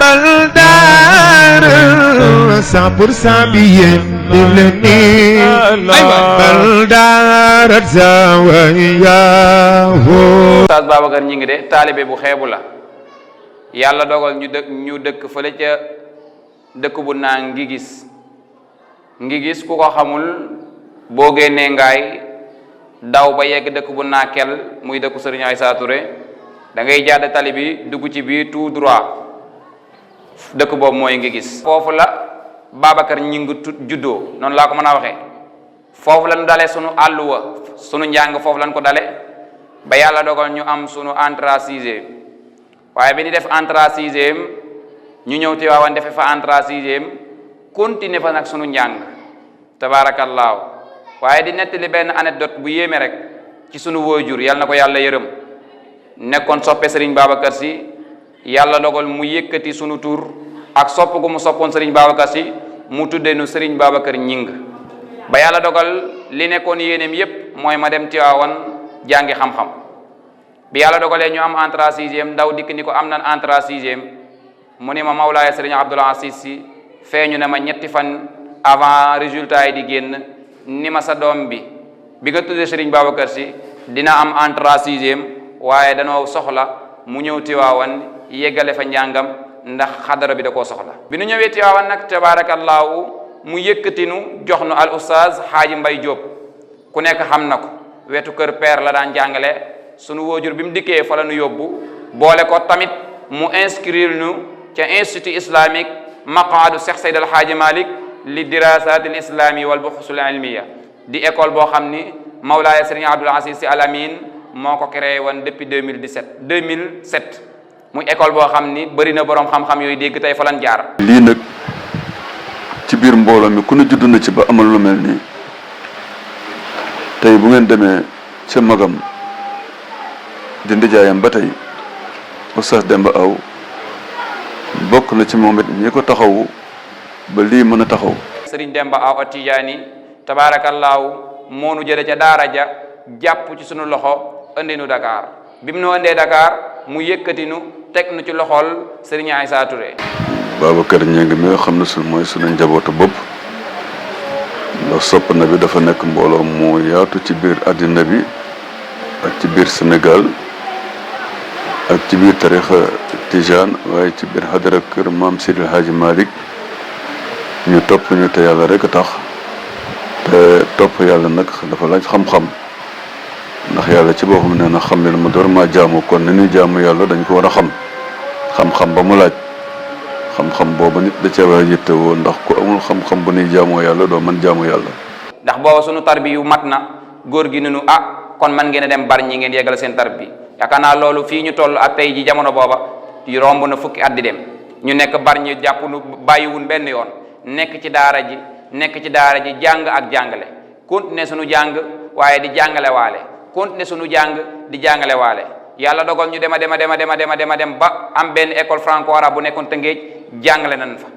Baldar 100% bi yéen di leen nii Baldar Zawiya. Oustaz Babacar ñi ngi de taalibe bu xeebu la yàlla dogal ñu dëkk fële ca dëkk bu naa ngi gis ku ko xamul boo génnee ngaay daw ba yegg dëkk bu naa kel muy dëkku Serigne Aïssa Touré da ngay jàdd tali bi dugg ci biir tout droit dëkk boobu mooy ngi gis foofu la Babacar ñi ngi juddoo noonu laa ko mën a waxee foofu lañu dale sunu àlluwa sunu njàng foofu lañ ko dale ba yàlla dogal ñu am sunu entrée en sixième waaye bi ñu def entrée en sixième ñu ñëw Tiwaawan defe fa entrée en sixième continuer fa nag sunu njàng tabaarakallaahu waaye di nettali benn anecdote bu yéeme rek ci sunu waajur yàlla na ko yàlla yërëm nekkoon soppe Serigne Babacar Sy yàlla dogal mu yëkkati sunu tur ak sopp gu mu soppoon Serigne Babacar Sy mu tudde nu Serigne Babacar ñing ba yàlla dogal li nekkoon yéeneem yépp mooy ma dem Tiwaawan jàngi xam-xam bi yàlla dogalee ñu am entrée en sixième ndaw dikk ni ko am nan entrée en sixième mu ni ma Mawlaaya Serigne Abdoul Aziz Sy feeñu ne ma ñetti fan avant résultat yi di génn ni ma sa doom bi nga tuddee Serigne Babacar Sy dina am entrée en sixième waaye danoo soxla mu ñëw Tiwaawan yeggale fa njàngam ndax xadara bi da koo soxla bi nu ñëwee Tiwaawan nag tabaarakallaahu mu yëkkatinu jox nu al oustaz Xaaji Mbay Jóob ku nekk xam na ko wetu kër père la daan jàngale sunu wóojur bi mu dikkee fa la nu yóbbu boole ko tamit mu inscrire nu ca institut islamique maqaadu Cheikh Seyd al Xaaji Malik li dirasat al islami wal buxusul ilmiya di école boo xam ni Mawlaaya Serigne Abdoul Aziz Sy Al Amin moo ko créé woon depuis 2007 muy école boo xam ni bëri na boroom xam-xam yooyu dégg tey fa lan jaar. lii nag ci biir mbooloo mi ku ne judd na ci ba amal lu mel nii tey bu ngeen demee ca magam di ndijaayam ba tey Oustaz Demba Aw bokk na ci moom it ñi ko taxawu ba lii mën a taxaw. Serigne Demba Aw Tijaani tabaarakallaahu moo nu jëlee ca daara ja jàpp ci sunu loxo andi nu Dakar bi mu nu andee Dakar mu yëkkati nu teg nu ci loxol Serigne Aïssa Touré. Babacar Ñing mi nga xam ne mooy sunu njabootu bopp ndax sopp na bi dafa nekk mbooloo mu yaatu ci biir àddina bi ak ci biir Sénégal ak ci biir tarixa Tijaan waaye ci biir xadara kër maam Seydil Hadji Malick ñu topp ñu te yàlla rek a tax te topp yàlla nag dafa laaj xam-xam ndax yàlla ci boppam nee na xam ne ma door maa jaamu kon ni ñuy jaamu yàlla dañ ko war a xam-xam ba mu laaj xam-xam boobu nit da cee war a yittewoo ndax ku amul xam-xam bu ñuy jaamoo yàlla doo mën jaamu yàlla. ndax booba sunu tarbi yu mat na góor gi nu kon man ngeen a dem bar ñi ngeen yeggal seen tarbi yaakaar naa loolu fii ñu toll ak tey ji jamono booba romb na fukki at di dem ñu nekk bar ñi jàpp nu bàyyiwun benn yoon nekk ci daara ji jàng ak jàngale continuer sunu jàng waaye di jàngale waale continuer sunu jàng di jàngale waale yàlla dogal ñu dem ba am benn école franco arabe bu nekkoon Tëngéej jàngale nañ fa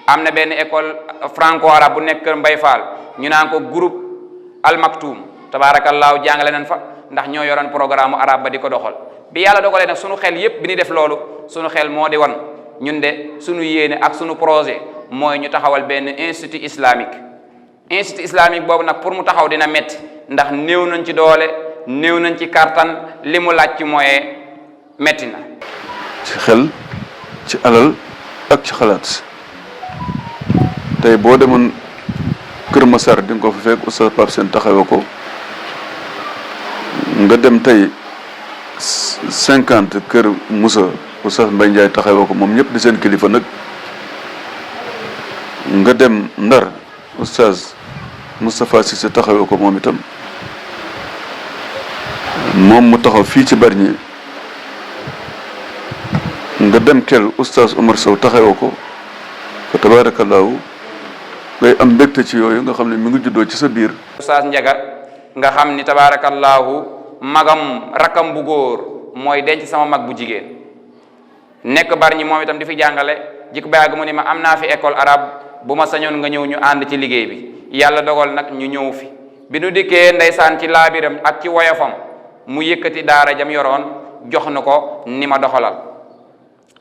am na benn école franco arabe bu nekk Mbay Fall ñu naan ko groupe Al Maktoum tabaarakallaahu jàngale nañ fa ndax ñoo yoroon programme arabe ba di ko doxal bi yàlla dogalee nag sunu xel yépp bi ñu def loolu sunu xel moo di wan ñun de sunu yéene ak sunu projet mooy ñu taxawal benn institut islamique boobu nag pour mu taxaw dina metti ndax néew nañ ci doole néew nañ ci kartan li mu laaj ci moyen metti na ci xel ci alal ak ci xalaat tey boo demoon Kër Massar di nga ko fa fekk Oustaz Pape Sène taxawe ko nga dem tey 50 Kër Moussa Oustaz Mbaye Ndiaye taxawe ko moom ñëpp di seen kilifa nag nga dem Ndar Oustaz Moustapha Cissé taxawe ko moom itam moom mu taxaw fii ci Bargny nga dem kel Oustaz Omar Sow taxawe ko fa tabaarakallaahu ngay am mbégte ci yooyu nga xam ne mi ngi juddoo ci sa biir. Oustaz Ndiaga nga xam ni tabaarakallaahu magam rakam bu góor mooy denc sama mag bu jigéen nekk Bargny moom itam di fi jàngale jik baag mu ni ma am naa fi école arabe bu ma sañoon nga ñëw ñu ànd ci liggéey bi yàlla dogal nag ñu ñëw fi bi nu dikkee ndeysaan ci laabiram ak ci woyofam mu yëkkati daara jam yoroon jox na ko ni ma doxalal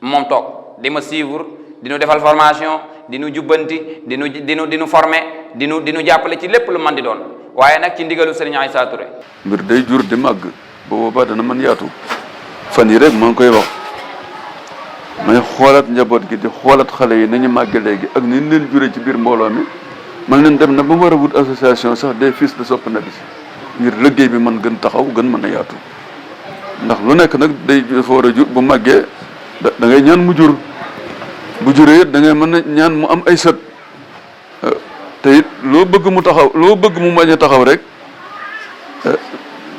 moom toog di ma suivre di nu defal formation di nu jubbanti di nu former di nu jàppale ci lépp lu man di doon waaye nag ci ndigalu Serigne Aïssa Touré. mbir day jur di màgg ba boobaa dana mën yaatu fan yi rek maa ngi koy wax may xoolaat njaboot gi di xoolaat xale yi nañu màgge léegi ak ni leen jure ci biir mbooloo mi man leen dem na ba mu war a wut association sax des fils de Sope Nabi ngir liggéey bi man gën taxaw gën mën a yaatu ndax lu nekk nag day dafa war a jur bu màggee da ngay ñaan mu jur bu juree it da ngay mën a ñaan mu am ay sët te it loo bëgg mu taxaw loo bëgg mu bañ a taxaw rek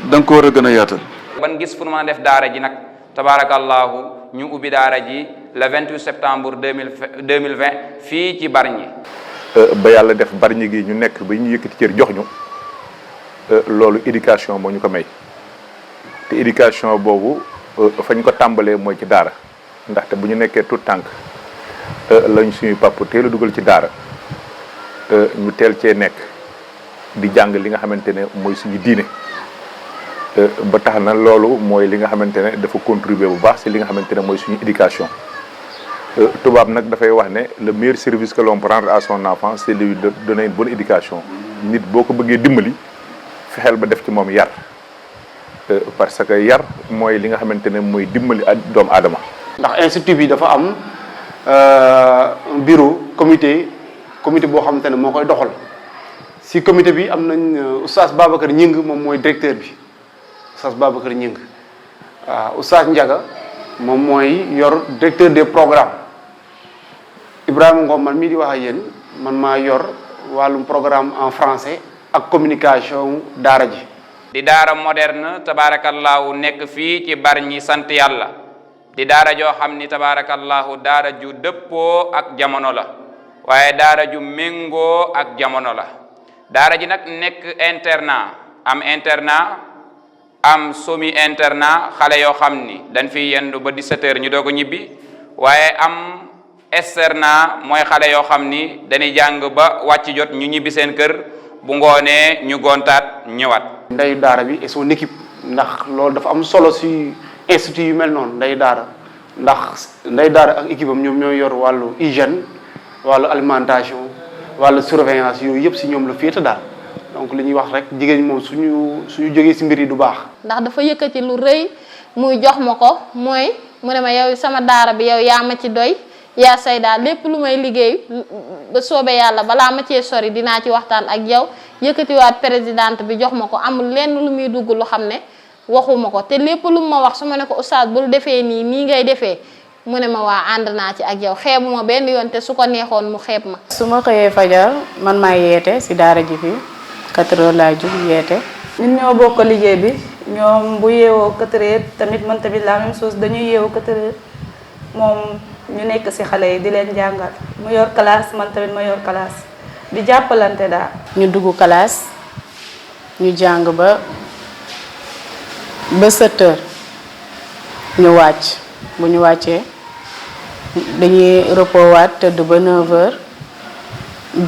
da nga ko war a gën a yaatal. ban gis fu nu mën a def daara ji nag tabarakallahu ñu ubbi daara ji le 28 septembre 2020 fii ci Bargny. ba yàlla def Bargny gi ñu nekk ba ñu yëkkati cër jox ñu loolu éducation moo ñu ko may te éducation boobu fañ ko tàmbalee mooy ci daara ndaxte bu ñu nekkee tout tànk lañ suñuy papa teel a dugal ci daara ñu teel cee nekk di jàng li nga xamante ne mooy suñu diine ba tax na loolu mooy li nga xamante ne dafa contribuer bu baax si li nga xamante ne mooy suñu éducation tubaab nag dafay wax ne le meilleur service que l'on peut rendre à son enfant c'est de lui donner une bonne éducation nit boo ko bëggee dimbali fexeel ba def ci moom yar parce que yar mooy li nga xamante ne mooy dimbali doomu aadama. ndax institut bi dafa am bureau comité boo xamante ne moo koy doxal si comité bi am nañ oustaz Babacar Ñing moom mooy directeur bi oustaz Babacar Ñing waaw oustaz Ndiaga moom mooy yor directeur des programmes Ibrahima Ngom man mii di wax ak yéen man maa yor wàllum programme en français ak communication daara ji. di daara moderne tabarakallahu nekk fii ci Bargny sant yàlla di daara joo xam ni tabarakallahu daara ju dëppoo ak jamono la waaye daara ju méngoo ak jamono la daara ji nag nekk internat am semi internat xale yoo xam ni dañ fi yendu ba 17h ñu doog a ñibbi waaye am externat mooy xale yoo xam ni dañuy jàng ba wàcc jot ñu ñibbi seen kër bu ngoonee ñu gontaat ñëwaat. ndeyu daara bi et son équipe ndax loolu dafa am solo si institut yu mel noonu ndeyu daara ndax ndeyu daara ak équipe am ñoom ñooy yor wàllu hygiène wàllu alimentation wàllu surveillance yooyu yëpp si ñoom la féete daal donc li ñuy wax rek jigéen moom suñu jógee si mbir yi du baax. ndax dafa yëkkati lu rëy muy jox ma ko mooy mu ne ma yow sama daara bi yow yaa ma ci doy. yaa say daal lépp lu may liggéey ba soobee yàlla balaa ma cee sori dinaa ci waxtaan ak yow yëkkatiwaat présidente bi jox ma ko amul lenn lu muy dugg lu xam ne waxuma ko te lépp lu ma wax su ma ne ko oustaz bul defee nii ngay defee mu ne ma waa ànd naa ci ak yow xeebu ma benn yoon te su ko neexoon mu xeeb ma. su ma xëyee fajar man maa yeete si daara ji fii 4 heures laa jug yeete. ñun ñoo bokk liggéey bi ñoom bu yeewoo 4 heures tamit man tamit la même chose dañuy yeewoo 4 heures moom. ñu nekk ci xale yi di leen jàngal mu yor classe man tamit ma yor classe di jàppalante daal. ñu dugg classe ñu jàng ba 7 heures ñu wàcc bu ñu wàccee dañuy repos waat tëdd ba 9 heures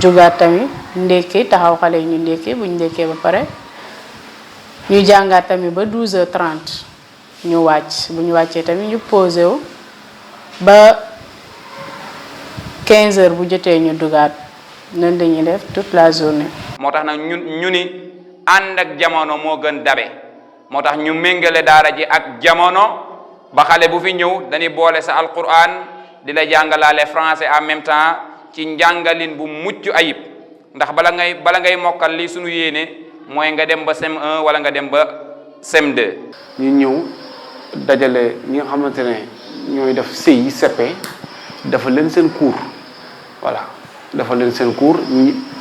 jugaat tamit ndékki taxaw xale yi ñu ndékki bu ñu ndékkee ba pare ñu jàngaat tamit ba 12h30 ñu wàcc bu ñu wàccee tamit ñu posé wu ba 15 heures bu jotee ñu dugaat nan dañuy def toute la journée. moo tax nag ñu ni ànd ak jamono moo gën dabe moo tax ñu méngale daara ji ak jamono ba xale bu fi ñëw dañuy boole sa alquran di la jàngalaale français en même temps ci njàngalin bu mucc ayib ndax bala ngay mokkal li sunu yéene mooy nga dem ba CM1 wala nga dem ba CM2. ñu ñëw dajale ñi nga xamante ne ñooy def CI CP dafa leen seen cours voilà dafa leen seen cours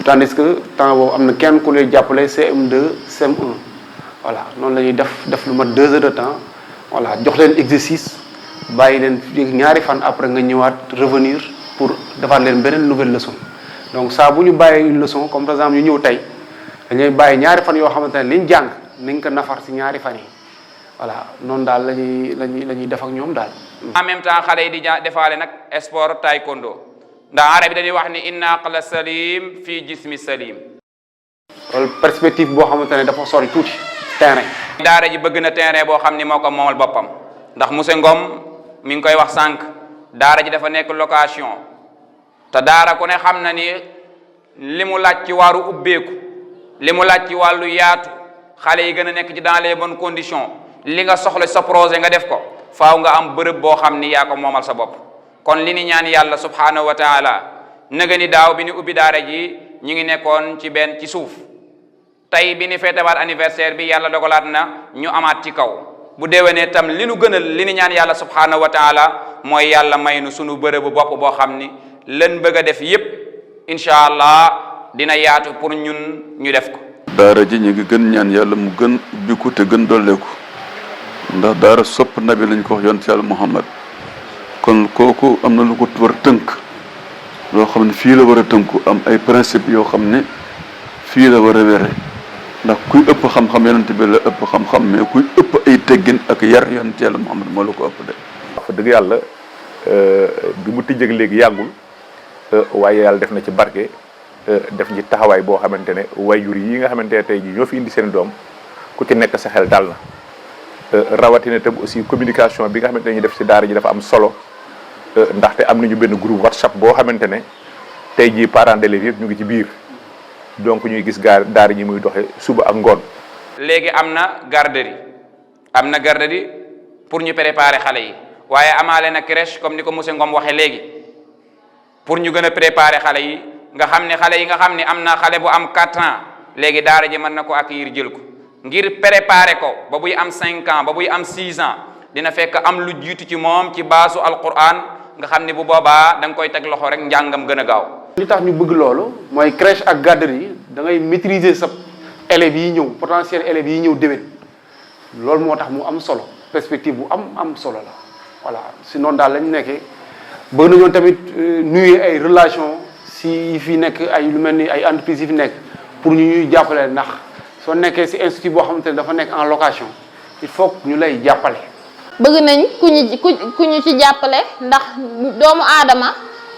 tandis que temps boobu am na kenn ku lay jàppale CM2 CM1 voilà noonu la ñuy def lu mat 2 heures de temps voilà jox leen exercice bàyyi leen ñaari fan après nga ñëwaat revenir pour defaat leen beneen nouvelle leçon donc saa bu ñu bàyyee une leçon comme par exemple ñu ñëw tey dañuy bàyyi ñaari fan yoo xamante ne liñ jàng nañ ko nafar si ñaari fan yi voilà noonu daal la ñuy def ak ñoom daal. en même temps xale yi di defaale nag sport taekwondo ndax arab bi dañuy wax ni inna aqla salim fii jismi salim. loolu perspective boo xamante ne dafa sori tuuti terrain. daara ji bëgg na terrain boo xam ni moo ko moomal boppam ndax monsieur Ngom mi ngi koy wax sànq daara ji dafa nekk location te daara ku ne xam na ni li mu laaj ci waaru ubbeeku li mu laaj ci wàllu yaatu xale yi gën a nekk ci dans les bonnes conditions li nga soxla sa projet nga def ko faaw nga am bërëb boo xam ni yaa ko moomal sa bopp kon li ni ñaan yàlla subhanahu wa taala naga ni daaw bi ni ubbi daara ji ñu ngi nekkoon ci benn ci suuf tey bi ni feetewaat anniversaire bi yàlla dogalaat na ñu amaat ci kaw bu déwénee tam li nu gënal li ni ñaan yàlla subhanahu wa taala mooy yàlla may nu sunu bërëbu bopp boo xam ni leen bëgg a def yépp incha allah dina yaatu pour ñun ñu def ko. daara ji ñu ngi gën ñaan yàlla mu gën ubbiku te gën dolleeku ndax daara sopp nabi lañ ko wax yonent yàlla Muhammad kon kooku am na lu ko war a tënk loo xam ne fii la war a tënku am ay principe yoo xam ne fii la war a wére ndax kuy ëpp xam-xam yonent bi la ëpp xam-xam mais kuy ëpp ay teggin ak yar yonent yàlla Muhammad moo la ko ëpp de. wax dëgg yàlla bi mu tijjeg léegi yàggul waaye yàlla def na ci barke def ci taxawaay boo xamante ne wayjur yi nga xamante ne tey jii ñoo fi indi seen doom ku ci nekk sa xel dal na rawatina tam aussi communication bi nga xamante ne ñu def si daara ji dafa am solo ndaxte am nañu benn groupe WhatsApp boo xamante ne tey jii parents d'élèves yëpp ñu ngi ci biir donc ñuy gis daara ji muy doxe suba ak ngoon. léegi am na garderie pour ñu préparer xale yi waaye amaale na crèche comme ni ko monsieur Ngom waxee léegi pour ñu gën a préparer xale yi nga xam ne xale yi nga xam ne am na xale bu am 4 ans léegi daara ji mën na ko accueillir jël ko ngir préparer ko ba buy am 5 ans ba buy am 6 ans dina fekk am lu jiitu ci moom ci baasu alquran nga xam ne bu boobaa da nga koy teg loxo rek njàngam gën a gaaw. li tax ñu bëgg loolu mooy crèche ak garderie yi da ngay maîtriser sa élèves yi ñëw potentiel élèves yi ñëw déwén loolu moo tax mu am solo perspective bu am solo la voilà si noonu daal lañ nekkee bëgg nañoo tamit nuyu ay relation si fi nekk ay lu mel ni ay entreprises yi fi nekk pour ñu ñuy jàppale ndax soo nekkee si institut boo xamante ne dafa nekk en location il faut ñu lay jàppale. bëgg nañ ku ñu ci jàppale ndax doomu aadama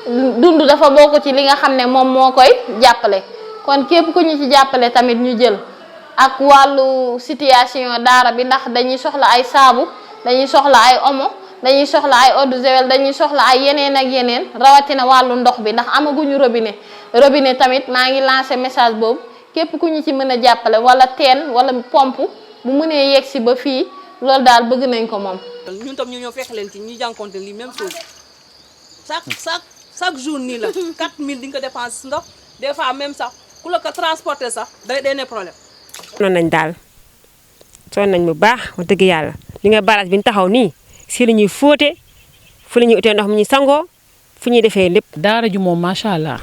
dund dafa bokk ci li nga xam ne moom moo koy jàppale kon képp ku ñu ci jàppale tamit ñu jël ak wàllu situation daara bi ndax dañuy soxla ay saabu dañuy soxla ay omo dañuy soxla ay eau de javel dañuy soxla ay yeneen ak yeneen rawatina wàllu ndox bi ndax amaguñu robinet tamit maa ngi lancé message boobu képp ku ñu ci mën a jàppale wala teen wala pompe bu mënee yegg si ba fii loolu daal bëgg nañ ko moom. ñun tam ñu ñëw fekk leen ci ñuy jànkonte lii même chose chaque jour nii la 4000 di nga ko dépense ndox des fois même sax ku la ko transporter sax day ne problème. sonn nañ daal sonn nañ bu baax wax dëgg yàlla li nga barrage bi ñu taxaw nii si la ñuy fóote fu la ñuy utee ndox mi ñuy sangoo fu ñuy defee lépp. daara ju moom macha allah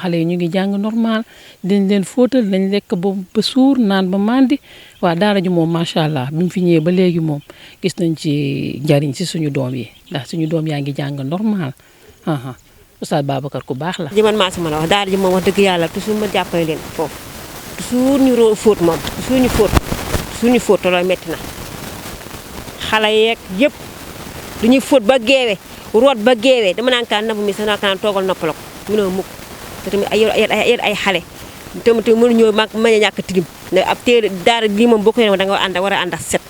xale yi ñu ngi jàng normal dañ leen fóotal dañ lekk ba suur naan ba mandi waaw daara ju moom macha allah bi mu fi ñëwee ba léegi moom gis nañ ci njariñ si suñu doom yi ndax suñu doom yaa ngi jàng normal Oustaz Babacar ku baax la. ji man maa si mën a wax daara ji moom wax dëgg yàlla toujours ma jàppale leen foofu toujours ñu fóot moom toujours ñu fóot te loolu métti na xale yeeg yëpp du ñuy fóot ba geewe root ba geewee dama naan kaan nabu mi sax naa kaan toogal noppala ko mu ne mukk te tamit ay xale tamit mënuñoo mag mañ a ñàkk tilim ne ab téere daara lii moom boo ko yoree da nga war a ànd ak set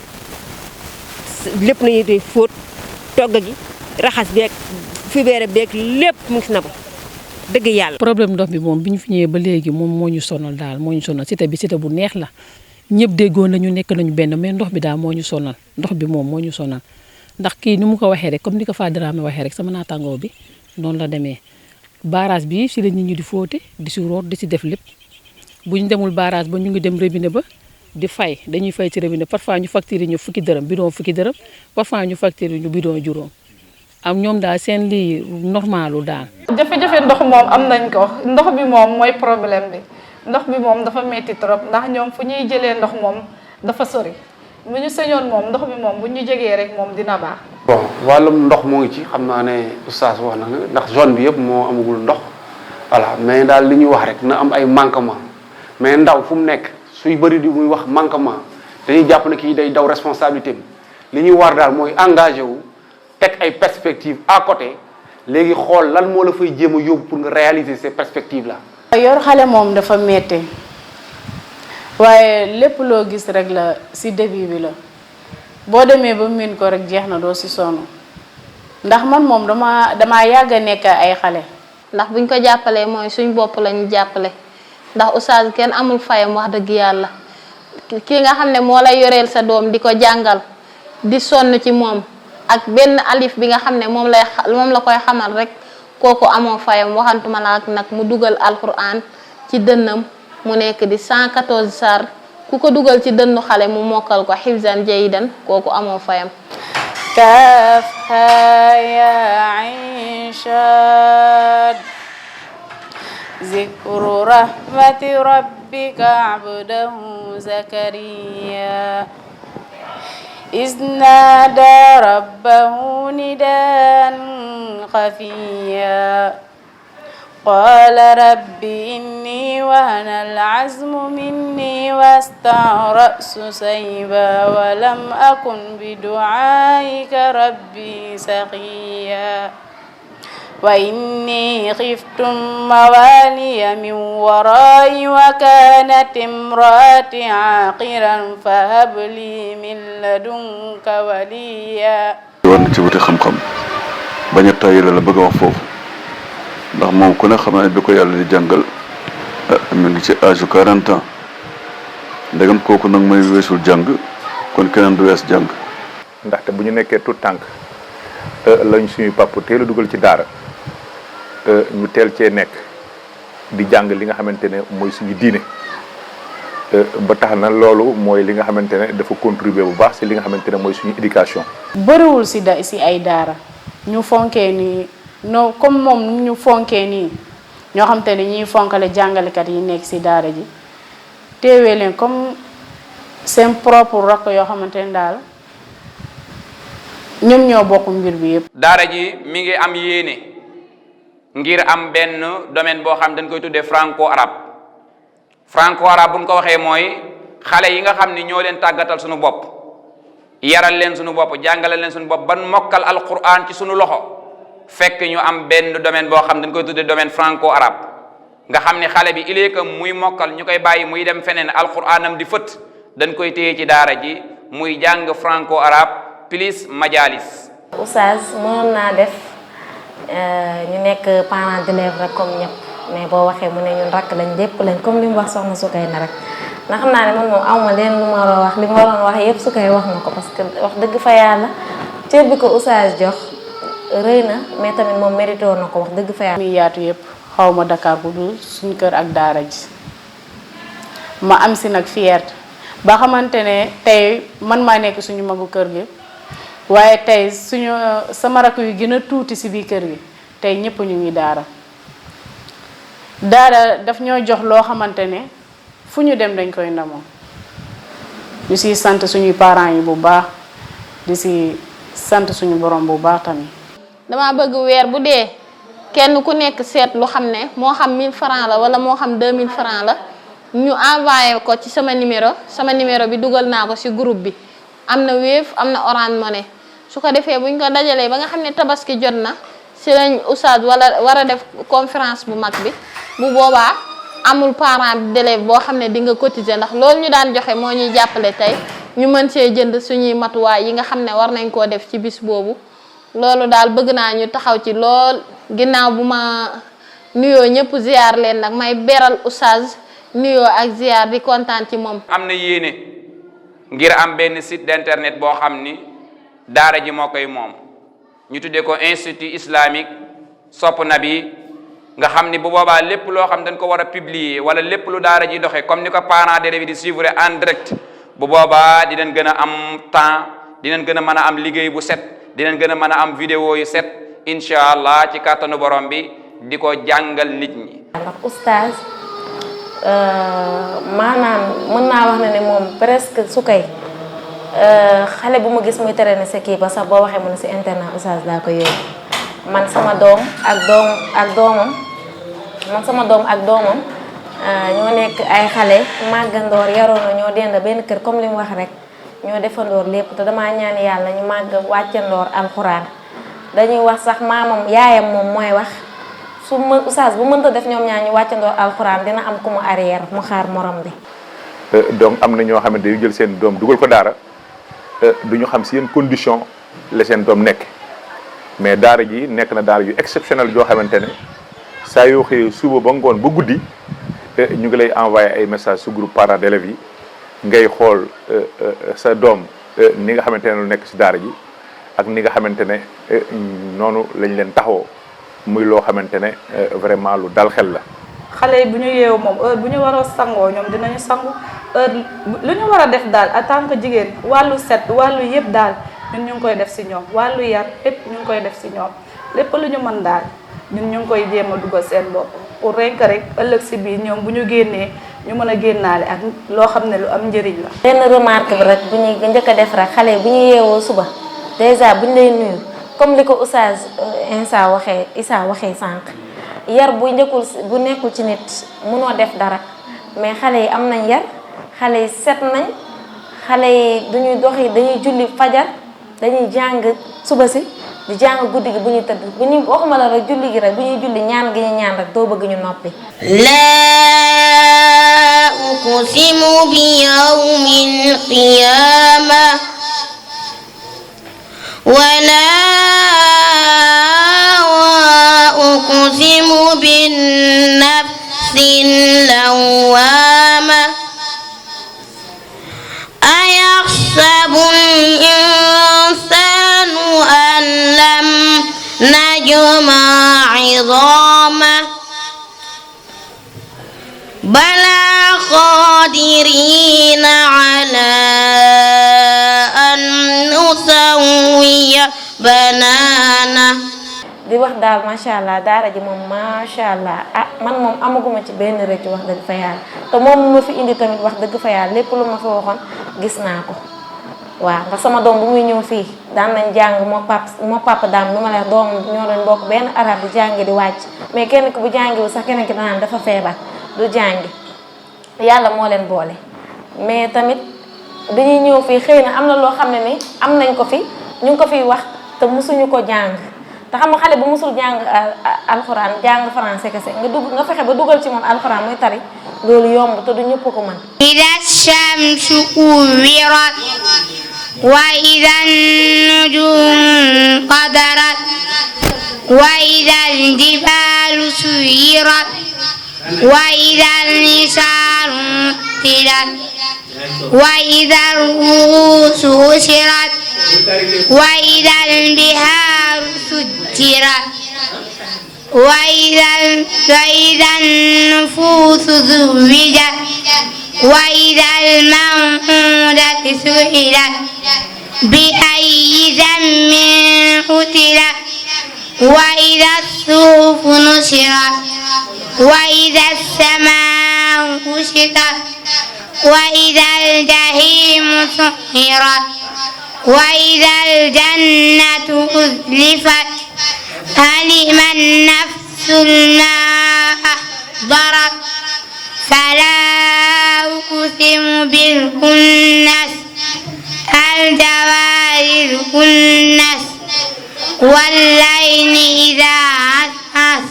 lépp nañu di fóot togg gi raxas beeg fibeere beeg lépp mu ngi si nabu dëgg yàlla. problème ndox bi moom bi ñu fi ñëwee ba léegi moom moo ñu sonal daal moo ñu sonal cité bi cité bu neex la ñëpp déggoon nañu nekk nañu benn mais ndox bi daal moo ñu sonal ndox bi moom moo ñu sonal ndax kii ni mu ko waxee rek comme ni ko Fadramé waxee rek sama naataangoo bi noonu la demee barrage bi si la nit ñi di fóote di si root di si def lépp bu ñu demul barrage ba ñu ngi dem robinet ba di fay dañuy fay ci robinet parfois ñu facturer ñu fukki dërëm bidon fukki dërëm parfois ñu facturer ñu bidon juróom am ñoom daal seen lii normalu daal. jafe-jafe ndox moom am nañ ko ndox bi moom mooy problème bi ndox bi moom dafa metti trop ndax ñoom fu ñuy jëlee ndox moom dafa sori bu ñu sañoon moom ndox bi moom bu ñu jegee rek moom dina baax. bon wàllum ndox moo ngi ci xam naa ne oustaz wax na ndax zone bi yëpp moo amagul ndox voilà mais daal li ñuy wax rek na am ay manquement mais ndaw fu mu nekk suy bëri di muy wax manquement dañuy jàpp ne kii day daw responsabilité bi li ñuy war daal mooy engagé wu teg ay perspectives à côté léegi xool lan moo la fay jéem a yóbbu pour nga réaliser ces perspectives là. yor xale moom dafa metti waaye lépp loo gis rek la si début bi la boo demee ba miin ko rek jeex na doo si sonn ndax man moom damaa yàgg a nekk ay xale ndax buñ ko jàppalee mooy suñ bopp lañu jàppale ndax oustaz kenn amul fayam wax dëgg yàlla ki nga xam ne moo lay yoreel sa doom di ko jàngal di sonn ci moom ak benn alif bi nga xam ne moom la koy xamal rek kooku amoo fayam waxantuma la ak nag mu dugal alquran ci dënnam mu nekk di 114 sar ku ko dugal ci dënnu xale mu mokkal ko xifzan jayidan kooku amoo fayam. كافها يا عين شاد ذكر رحمة ربك عبده زكريا إذ نادى ربه نداء خفيا قال رب إني وهن العزم مني واستع الرأس شيبا ولم أكن بدعائك ربي سقيا وإني خفت موالي من ورائي وكانت امرأتي عاقرا فهب لي من لدنك وليا war na ci wuti xam-xam bañ a tàyyile la bëgg a wax foofu ndax moom ku ne xam ne bi ko yàlla di jàngal mi ngi ci âge 40 ans ndegam kooku nag mooy weesul jàng kon keneen du wees jàng. ndaxte bu ñu nekkee tout tànk lañ suñuy papa teel a dugal ci daara ñu teel cee nekk di jàng li nga xamante ne mooy suñu diine ba tax na loolu mooy li nga xamante ne dafa contribuer bu baax si li nga xamante ne mooy suñu éducation. bëriwul si ay daara ñu fonkee nii non comme moom ñu fonkee nii ñoo xam te ne ñuy fonkale jàngalekat yi nekk si daara ji teewee leen comme seen propre rakk yoo xamante ne daal ñoom ñoo bokk mbir bi yëpp. daara ji mi ngi am yéene ngir am benn domaine boo xam dañ koy tuddee franco arabe buñ ko waxee mooy xale yi nga xam ni ñoo leen tàggatal suñu bopp yaral leen suñu bopp jàngale leen suñu bopp ban mokkal alquran ci suñu loxo fekk ñu am benn domaine boo xam dañ koy tuddee domaine franco arabe nga xam ni xale bi il est que muy mokkal ñu koy bàyyi muy dem feneen alquranam di fët dañ koy téye ci daara ji muy jàng franco arabe plus majalis. oustaz mënoon naa def ñu nekk parents d'élèves rek comme ñëpp mais boo waxee mu ne ñun rakk lañ lépp lañ comme li mu wax soxna Sukay na rek ndax xam naa ne man moom awma leen lu ma war a wax li ma waroon wax yëpp Sukay wax na ko parce que wax dëgg fa yàlla cër bi ko oustaz jox rëy na mais tamit moom mérité na ko wax dëgg fa yàlla. muy yaatu yëpp xaw ma Dakar bu dul suñu kër ak daara ji ma am si nag fierté ba xamante ne tey man maa nekk suñu magu kër gi waaye tey suñu sama rakk yu gën a tuuti si biir kër gi tey ñëpp ñu ngi daara daf ñoo jox loo xamante ne fu ñu dem dañ koy ndamoo ñu siy sant suñuy parents yi bu baax di si sant suñu borom bu baax tamit. dama bëgg weer bu dee kenn ku nekk seet lu xam ne moo xam 1000 francs la wala moo xam 2000 francs la ñu envoyé ko ci sama numéro bi dugal naa ko ci groupe bi am na Wave am na Orange Money su ko defee buñ ko dajalee ba nga xam ne tabaski jot na ci lañ oustaz wala war a def conférence bu mag bi bu boobaa amul parent d'élève boo xam ne di nga cotiser ndax loolu ñu daan joxe moo ñuy jàppale tey ñu mën see jënd suñuy matuwaay yi nga xam ne war nañ koo def ci bis boobu loolu daal bëgg naa ñu taxaw ci lool ginnaaw bu ma nuyoo ñëpp ziar leen nag may beral oustaz nuyoo ak ziar di kontaan ci moom. am na yéene ngir am benn site d'internet boo xam ni daara ji moo koy moom ñu tuddee ko institut islamique sopp nabi nga xam ni bu boobaa lépp loo xam dañ ko war a publier wala lépp lu daara ji doxee comme ni ko parents d'élèves di suivre en direct bu boobaa dinañ gën a am temps dinañ gën a mën a am liggéey bu set dinañ gën a mën a am vidéo yu set incha allah ci kàttanu borom bi di ko jàngal nit ñi. ndax oustaz maanaam mën naa wax ne moom presque Sukay xale bu ma gis muy tere ne sa kii ba sax boo waxee mu ne si internet oustaz daa ko yóbbu man sama doom ak doomam ñoo nekk ay xale màggandoor yaroon ñoo dend benn kër comme li mu wax rek ñoo defandoor lépp te damaa ñaan yàlla ñu màgg wàccandoor alxuraan dañuy wax sax maamam yaayam moom mooy wax su ma oustaz bu mënta def ñoom ñaar ñu wàccandoor alxuraan dina am ku mu arrière mu xaar morom bi. donc am na ñoo xamante yu jël seen doom dugal ko daara du ñu xam si yenn condition la seen doom nekk mais daara ji nekk na daara yu exceptionnel joo xamante ne saa yoo xëyee suba ba ngoon ba guddi ñu ngi lay envoyé ay message su groupe parents d'élèves yi ngay xool sa doom ni nga xamante ne lu nekk si daara ji ak ni nga xamante ne noonu lañ leen taxawoo muy loo xamante ne vraiment lu dal xel la. xale yi bu ñu yeewu moom heure bu ñu war a sangoo ñoom dinañu sangu heure lu ñu war a def daal en tant que jigéen wàllu set wàllu yëpp daal ñun ñu ngi koy def si ñoom wàllu yar yëpp ñu ngi koy def si ñoom lépp lu ñu mën daal ñun ñu ngi koy jéem a dugal seen bopp pour rek ëllëg si biir ñoom bu ñu génnee ñu mën a génnaale ak loo xam ne lu am njëriñ la. benn remarque bi rek bu ñuy njëkk a def rek xale yi bu ñu yeewoo suba dèjà bu ñu lay nuyu comme li ko Oustaz Issa waxee sànq. yar bu nekkul ci nit mënoo def dara mais xale yi am nañ yar xale yi set nañ xale yi duñuy doxi dañuy julli fajar dañuy jàng suba si di jàng guddi gi bu ñuy tëdd bu ñuy waxuma la rek julli gi rek bu ñuy julli ñaan gi ñu ñaan rek doo bëgg ñu noppi. laa uqsimu bi yawmil qiyaama wala أقسم بالنفس اللوامة أيحسب الإنسان أن لم نجمع عظامه بلى قادرين على أن نسوي بنانه di wax daal macha allah daara ji moom macha allah man moom amaguma ci benn rëcc wax dëgg fa yàlla te moom ma fi indi tamit wax dëgg fa yàlla lépp lu ma fi waxoon gis naa ko waaw ndax sama doom bu muy ñëw fii daan nañ jàng moo papa daam lu ma leex doom ñoo doon bokk benn arab di jàngi di wàcc mais kenn ki bu jàngiwul sax kenn ki danaan dafa feebar du jàngi yàlla moo leen boole mais tamit dañuy ñëw fii xëy na am na loo xam ne ni am nañ ko fi ñu ngi ko fiy wax te mosuñu ko jàng te xam nga xale bu musul jàng alxuraan jàng français kese nga fexe ba dugal ci moom alxuraan muy tari loolu yomb te du ñëpp ko mën. ida shamsu kuwirat wa ida nujum qadarat wa ida aljibalu suyirat wa ida alnisaru tilat wa ida alruusu ushirat wa ida albiharu سجرت وإذا النفوس زوجت وإذا الموءودة سئلت بأي ذنب قتلت وإذا الصحف نشرت وإذا السماء كشطت وإذا الجحيم سعرت وإذا الجنة أزلفت علم النفس ما أحضرت فلا أقسم بالخنس الجوار الكنس والليل إذا عسعس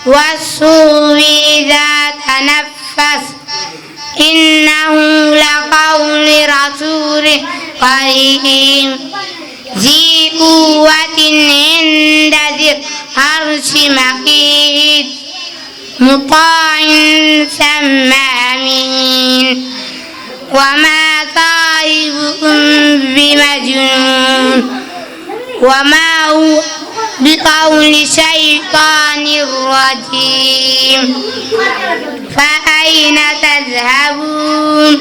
والصبح إذا تنفس إنه لقول رسول كريم ذي قوة عند ذي العرش مكين مطاع ثم أمين وما صاحبكم بمجنون وما هو بقول شيطان رجيم فأين تذهبون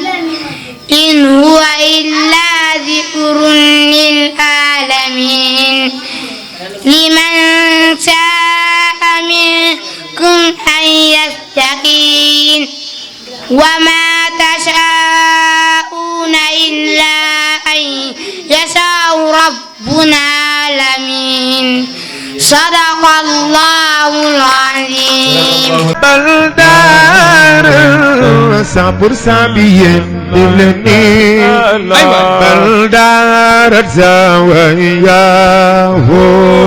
إن هو إلا ذكر للعالمين لمن شاء منكم أن يستقيم وما تشاءون إلا أن يشاء ربنا العالمين صدق الله العظيم بلدار 100% بيم دلني بلدار زوايا